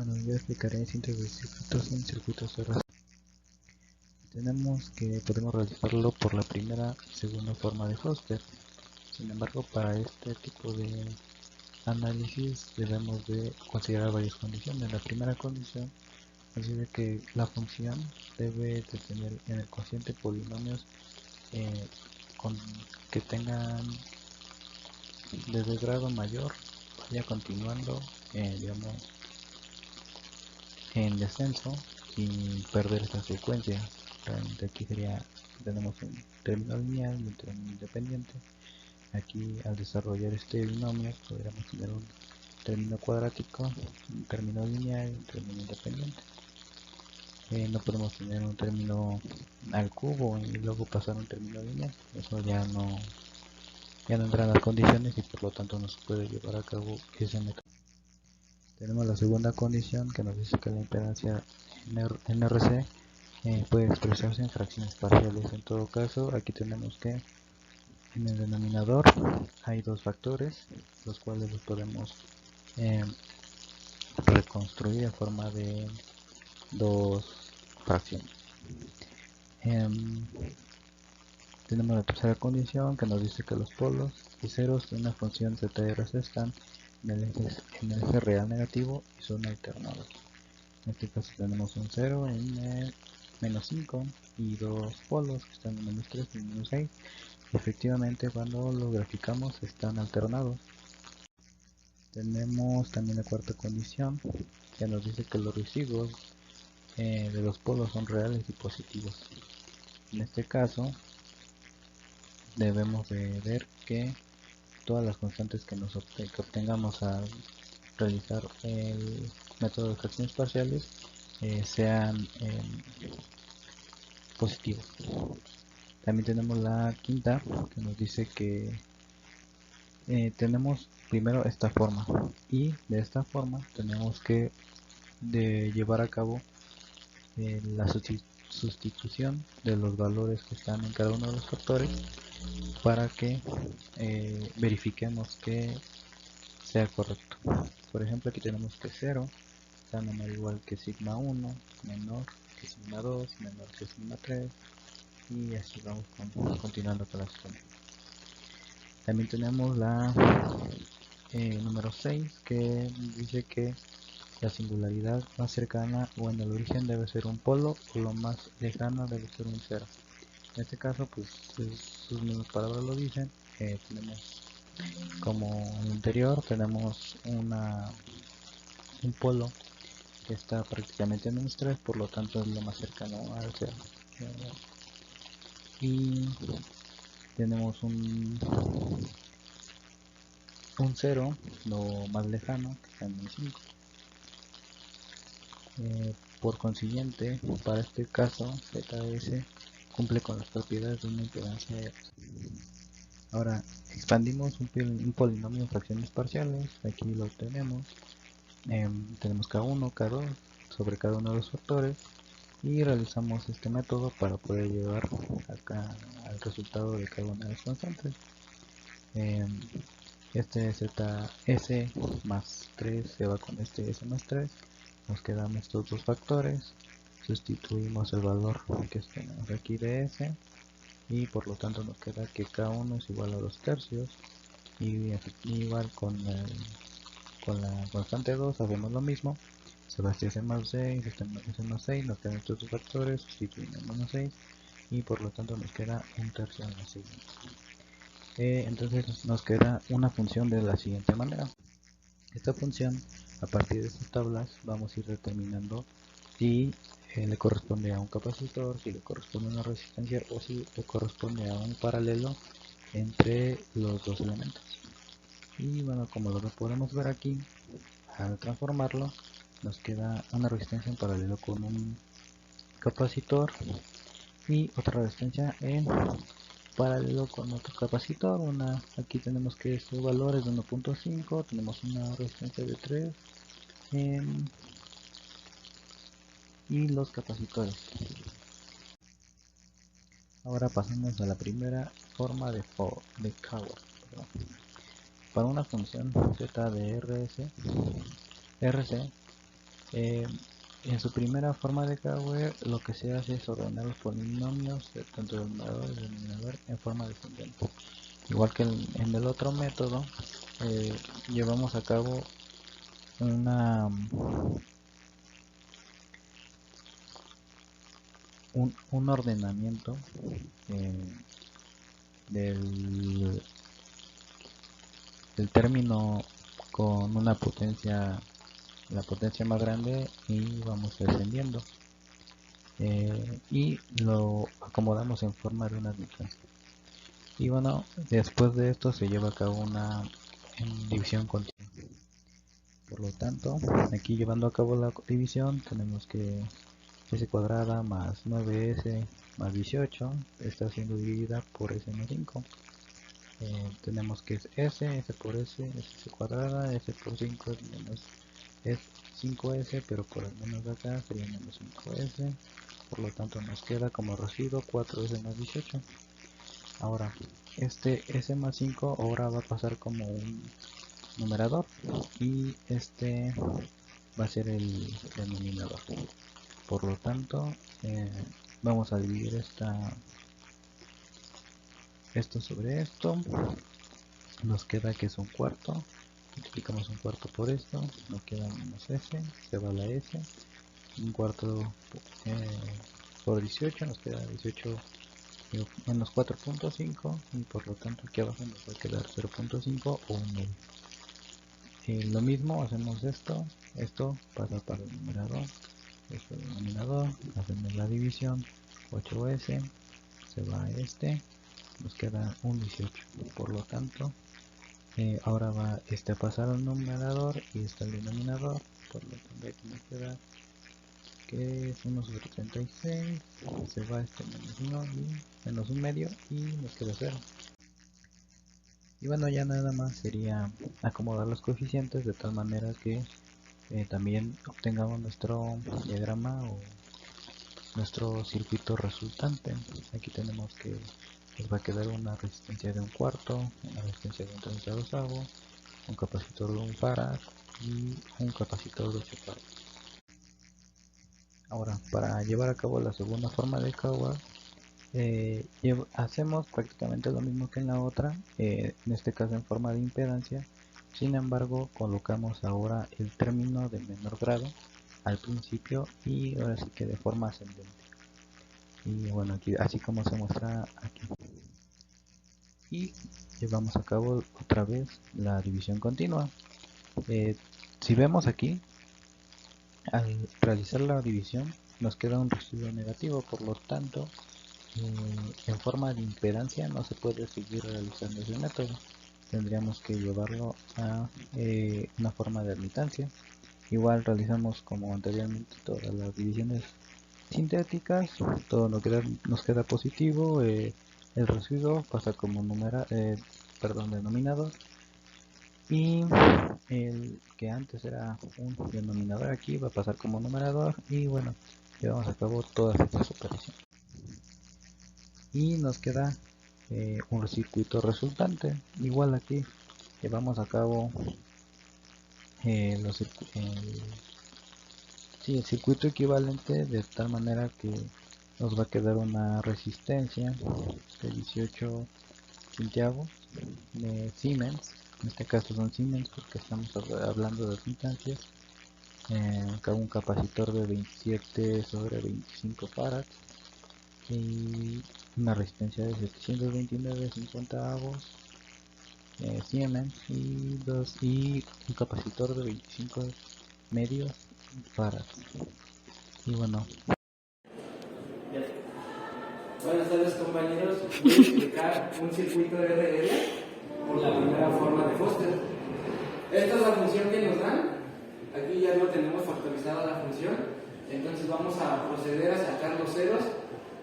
Bueno, yo explicaré síntesis de circuitos en circuitos RC. Tenemos que podemos realizarlo por la primera y segunda forma de Foster. Sin embargo, para este tipo de análisis debemos de considerar varias condiciones. La primera condición considera que la función debe de tener en el cociente polinomios con, que tengan desde grado mayor, vaya continuando, digamos, en descenso sin perder esta secuencia. Realmente aquí sería, tenemos un término lineal y un término independiente. Aquí al desarrollar este binomio podríamos tener un término cuadrático, un término lineal y un término independiente. No podemos tener un término al cubo y luego pasar a un término lineal. Eso ya no entran las condiciones y por lo tanto no se puede llevar a cabo ese método. Tenemos la segunda condición que nos dice que la impedancia en RC puede expresarse en fracciones parciales. En todo caso, aquí tenemos que en el denominador hay dos factores, los cuales los podemos reconstruir en forma de dos fracciones. Tenemos la tercera condición que nos dice que los polos y ceros de una función ZRC están en el eje real negativo y son alternados. En este caso tenemos un 0 en el menos 5 y dos polos que están en menos 3 y menos 6. Efectivamente, cuando los graficamos están alternados. Tenemos también la cuarta condición que nos dice que los residuos de los polos son reales y positivos. En este caso debemos de ver que todas las constantes que obtengamos al realizar el método de fracciones parciales sean positivos. También tenemos la quinta que nos dice que tenemos primero esta forma y de esta forma tenemos que llevar a cabo la sustitución de los valores que están en cada uno de los factores para que verifiquemos que sea correcto. Por ejemplo, aquí tenemos que 0 está menor o igual que sigma 1, menor que sigma 2, menor que sigma 3 y así vamos continuando con la suma. También tenemos la número 6 que dice que la singularidad más cercana o en el origen debe ser un polo o lo más lejano debe ser un 0. En este caso, pues sus mismas palabras lo dicen. Tenemos como en el anterior, tenemos un polo que está prácticamente en menos 3, por lo tanto es lo más cercano al 0. Y tenemos un 0, lo más lejano, que está en menos 5. Por consiguiente, para este caso, ZS cumple con las propiedades de una impedancia de RC. Ahora, expandimos un polinomio en fracciones parciales. Aquí lo tenemos. Tenemos K1, K2 sobre cada uno de los factores y realizamos este método para poder llevar acá al resultado de cada una de las constantes. Este ZS más 3 se va con este S más 3, nos quedan estos dos factores, sustituimos el valor que tenemos aquí de S y por lo tanto nos queda que K1 es igual a 2 tercios y igual con la constante 2 hacemos lo mismo, Sebastián S más 6, S más 6, nos quedan estos dos factores, sustituimos menos 6 y por lo tanto nos queda un tercio en la siguiente. Entonces nos queda una función de la siguiente manera. Esta función, a partir de estas tablas, vamos a ir determinando si le corresponde a un capacitor, si le corresponde a una resistencia o si le corresponde a un paralelo entre los dos elementos. Y bueno, como lo podemos ver aquí, al transformarlo, nos queda una resistencia en paralelo con un capacitor y otra resistencia en paralelo con otro capacitor. Aquí tenemos que estos valores de 1.5, tenemos una resistencia de 3 y los capacitores. Ahora pasamos a la primera forma de Cauchy. Para una función z de RC Eh, en su primera forma de KW lo que se hace es ordenar los polinomios tanto del numerador y del denominador en forma descendente. Igual que en el otro método, llevamos a cabo una un ordenamiento eh, del, del término con una potencia, la potencia más grande, y vamos descendiendo, y lo acomodamos en forma de una distancia. Y bueno, después de esto se lleva a cabo una división continua. Por lo tanto, aquí llevando a cabo la división, tenemos que s cuadrada más 9s más 18 está siendo dividida por s más 5. Tenemos que es s por s cuadrada, s por 5 es menos, es 5s, pero por el menos de acá sería menos 5s. Por lo tanto nos queda como residuo 4s más 18. Ahora, este s más 5 ahora va a pasar como un numerador y este va a ser el denominador. Por lo tanto, vamos a dividir esto sobre esto. Nos queda que es un cuarto. Multiplicamos un cuarto por esto. Nos queda menos s. Se va la s. Un cuarto por 18. Nos queda 18 menos 4.5. Y por lo tanto aquí abajo nos va a quedar 0.5 o 1 medio. Lo mismo, hacemos esto. Esto pasa para el numerador. Esto es el denominador. Hacemos la división. 8s. Se va este. Nos queda un 18. Por lo tanto, ahora va este a pasar al numerador y este al denominador. Por lo tanto, aquí nos queda que es 1 sobre 36. Se va este menos 1 y menos 1 medio y nos queda 0. Y bueno, ya nada más sería acomodar los coeficientes de tal manera que también obtengamos nuestro diagrama o nuestro circuito resultante. Aquí tenemos que nos va a quedar una resistencia de un cuarto, una resistencia de un 32avo, un capacitor de un farad y un capacitor de 8 farad. Ahora, para llevar a cabo la segunda forma de Kawah, hacemos prácticamente lo mismo que en la otra, en este caso en forma de impedancia. Sin embargo, colocamos ahora el término de menor grado al principio y ahora sí que de forma ascendente. Y bueno, aquí así como se muestra aquí. Y llevamos a cabo otra vez la división continua. Si vemos aquí, al realizar la división nos queda un residuo negativo, por lo tanto en forma de impedancia no se puede seguir realizando ese método. Tendríamos que llevarlo a una forma de admitancia. Igual realizamos como anteriormente todas las divisiones sintéticas, todo nos queda positivo, el residuo pasa como denominador, y el que antes era un denominador aquí va a pasar como numerador, y bueno, llevamos a cabo todas estas operaciones y nos queda un circuito resultante. Igual aquí llevamos a cabo el circuito equivalente de tal manera que nos va a quedar una resistencia de 18 centavos de Siemens. En este caso son Siemens porque estamos hablando de admitancias. Un capacitor de 27 sobre 25 farads y una resistencia de 729,50 avos Siemens y un capacitor de 25 medios farads. Y bueno, buenas tardes compañeros, voy a explicar un circuito RL por la primera forma de Foster. Esta es la función que nos dan, aquí ya no tenemos factorizada la función, entonces vamos a proceder a sacar los ceros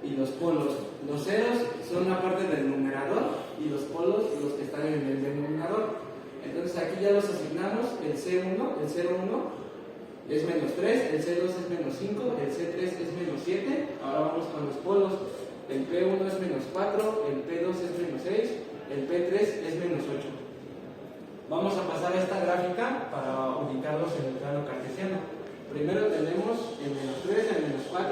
y los polos. Los ceros son una parte del numerador y los polos los que están en el denominador. Entonces aquí ya los asignamos, el C1 es menos 3, el C2 es menos 5, el C3 es menos 7. Ahora vamos con los polos. El P1 es menos 4, el P2 es menos 6, el P3 es menos 8. Vamos a pasar a esta gráfica para ubicarlos en el plano cartesiano. Primero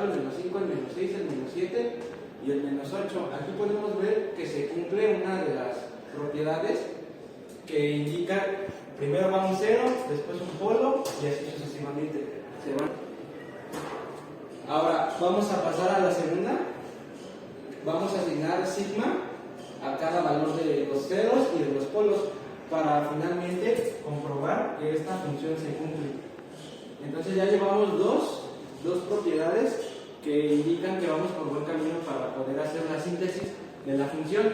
4, el menos 5, el menos 6, el menos 7 y el menos 8. Aquí podemos ver que se cumple una de las propiedades que indica, primero va un 0, después un polo y así sucesivamente se van. Ahora vamos a pasar a la segunda. Vamos a asignar sigma a cada valor de los ceros y de los polos para finalmente comprobar que esta función se cumple. Entonces ya llevamos dos propiedades que indican que vamos por buen camino para poder hacer la síntesis de la función.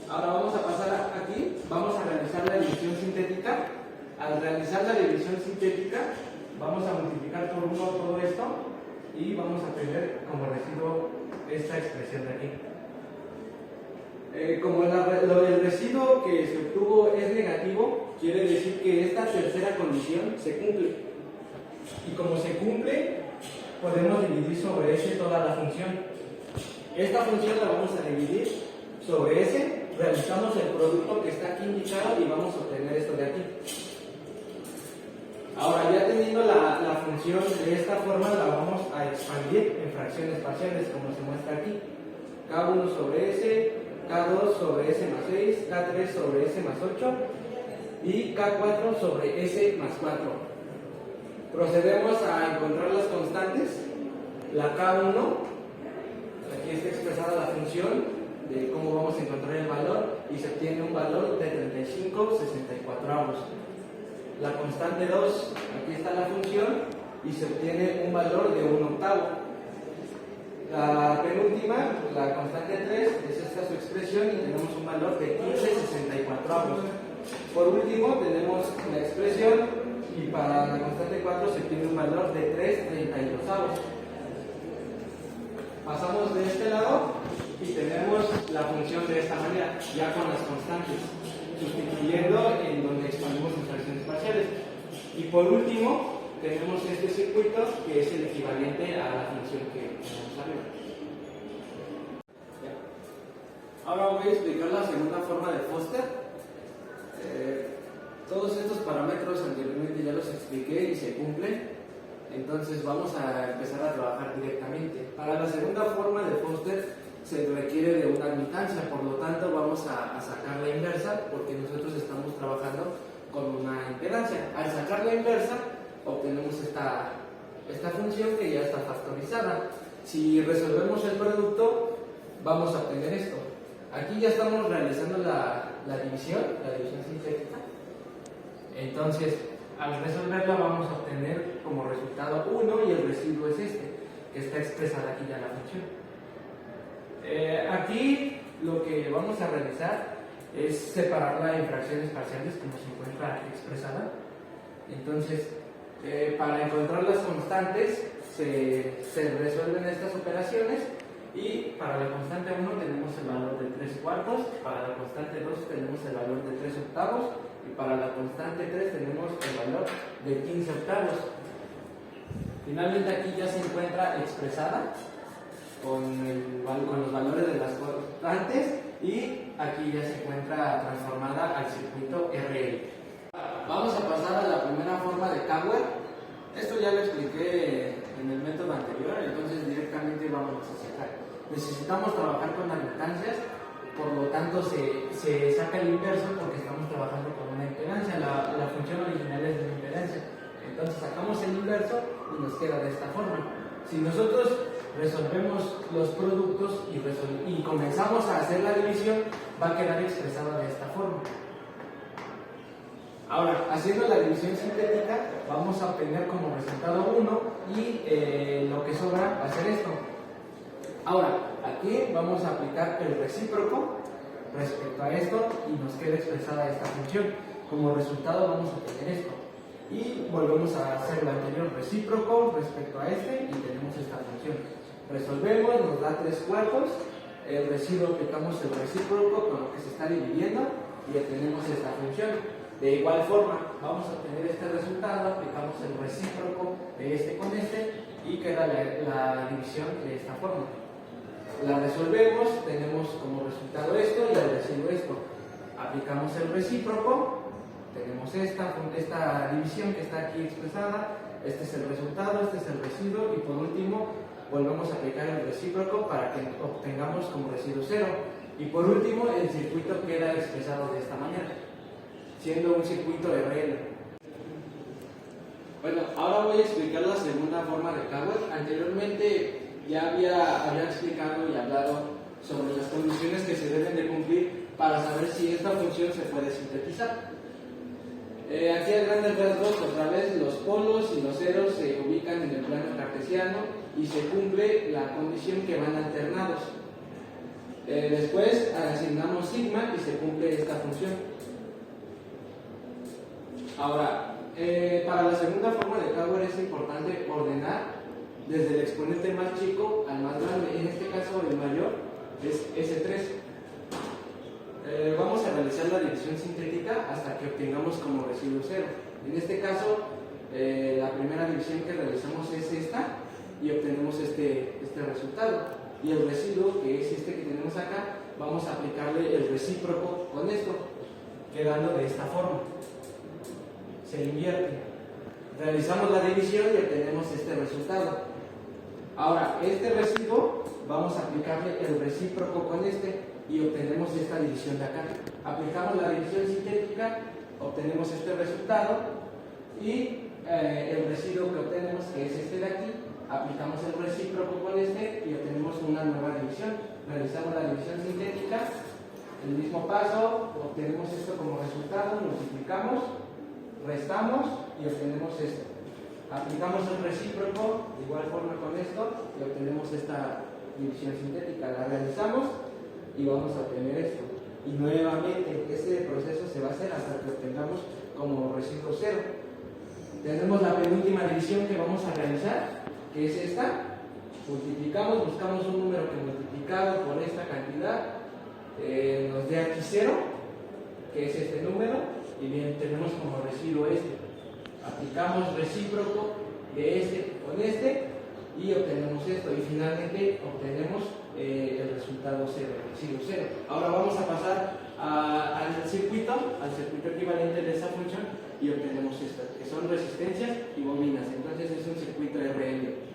Ahora vamos a pasar aquí, vamos a realizar la división sintética. Al realizar la división sintética vamos a multiplicar por 1 todo esto y vamos a tener como residuo esta expresión de aquí. Como el residuo que se obtuvo es negativo, quiere decir que esta tercera condición se cumple. Y como se cumple, podemos dividir sobre S toda la función. Esta función la vamos a dividir sobre S, realizamos el producto que está aquí indicado y vamos a obtener esto de aquí. Ahora, ya teniendo la función de esta forma, la vamos a expandir en fracciones parciales, como se muestra aquí. K1 sobre S, K2 sobre S más 6, K3 sobre S más 8 y K4 sobre S más 4. Procedemos a encontrar las constantes. La K1, aquí está expresada la función de cómo vamos a encontrar el valor y se obtiene un valor de 35/64. La constante 2, aquí está la función y se obtiene un valor de 1/8. La penúltima, la constante 3, es esta su expresión y tenemos un valor de 15/64. Por último tenemos la expresión y para la constante 4 se obtiene un valor de 3/32. Pasamos de este lado y tenemos la función de esta manera, ya con las constantes, sustituyendo en donde expandimos en fracciones parciales. Y por último, tenemos este circuito que es el equivalente a la función que tenemos arriba. Ahora voy a explicar la segunda forma de Foster. Todos estos parámetros anteriormente ya los expliqué y se cumplen. Entonces vamos a empezar a trabajar directamente. Para la segunda forma de Foster se requiere de una admitancia, por lo tanto vamos a sacar la inversa porque nosotros estamos trabajando con una impedancia. Al sacar la inversa obtenemos esta función que ya está factorizada. Si resolvemos el producto vamos a obtener esto. Aquí ya estamos realizando la división sintética. Entonces al resolverla vamos a obtener como resultado 1 y el residuo es este, que está expresada aquí ya la función. Aquí lo que vamos a realizar es separarla en fracciones parciales como se encuentra expresada. Entonces, para encontrar las constantes se resuelven estas operaciones y para la constante 1 tenemos el valor de 3/4, para la constante 2 tenemos el valor de 3/8 y para la constante 3 tenemos el valor de 15/8. Finalmente aquí ya se encuentra expresada con los valores de las constantes y aquí ya se encuentra transformada al circuito RL. Vamos a pasar a la primera forma de Cowell. Esto ya lo expliqué en el método anterior, entonces directamente vamos a sacar. Necesitamos trabajar con admitancias, por lo tanto se saca el inverso porque estamos trabajando con una impedancia. La función original es de una impedancia. Entonces sacamos el inverso y nos queda de esta forma. Si nosotros resolvemos los productos y comenzamos a hacer la división, va a quedar expresada de esta forma. Ahora, haciendo la división sintética, vamos a obtener como resultado 1 y lo que sobra va a ser esto. Ahora, aquí vamos a aplicar el recíproco respecto a esto y nos queda expresada esta función. Como resultado vamos a obtener esto. Y volvemos a hacer lo anterior, recíproco respecto a este y tenemos esta función. Resolvemos, nos da 3/4, el residuo aplicamos el recíproco con lo que se está dividiendo y obtenemos esta función. De igual forma, vamos a obtener este resultado, aplicamos el recíproco de este con este y queda la división de esta forma. La resolvemos, tenemos como resultado esto y el residuo esto. Aplicamos el recíproco, tenemos esta división que está aquí expresada, este es el resultado, este es el residuo y por último volvemos a aplicar el recíproco para que obtengamos como residuo cero. Y por último, el circuito queda expresado de esta manera, siendo un circuito RL. Bueno, ahora voy a explicar la segunda forma de Cowell. Anteriormente ya había explicado y hablado sobre las condiciones que se deben de cumplir para saber si esta función se puede sintetizar. Aquí a grandes rasgos, otra vez, los polos y los ceros se ubican en el plano cartesiano y se cumple la condición que van alternados. Después asignamos sigma y se cumple esta función. Ahora, para la segunda forma de Cowell es importante ordenar desde el exponente más chico al más grande. En este caso, el mayor es S3. Vamos a realizar la división sintética hasta que obtengamos como residuo cero. En este caso, la primera división que realizamos es esta y obtenemos este resultado. Y el residuo, que es este que tenemos acá, vamos a aplicarle el recíproco con esto, quedando de esta forma. Se invierte. Realizamos la división y obtenemos este resultado. Ahora, este residuo vamos a aplicarle el recíproco con este y obtenemos esta división de acá. Aplicamos la división sintética, obtenemos este resultado y el residuo que obtenemos, que es este de aquí, aplicamos el recíproco con este y obtenemos una nueva división. Realizamos la división sintética, el mismo paso, obtenemos esto como resultado, multiplicamos, restamos y obtenemos esto. Aplicamos el recíproco de igual forma con esto y obtenemos esta división sintética. La realizamos y vamos a obtener esto. Y nuevamente este proceso se va a hacer hasta que obtengamos como residuo cero. Tenemos la penúltima división que vamos a realizar, que es esta. Multiplicamos, buscamos un número que multiplicado por esta cantidad nos dé aquí cero, que es este número, y bien, tenemos como residuo este. Aplicamos recíproco de este con este y obtenemos esto, y finalmente obtenemos el resultado cero, el residuo cero. Ahora vamos a pasar al circuito equivalente de esa función y obtenemos esto, que son resistencias y bobinas. Entonces es un circuito RL.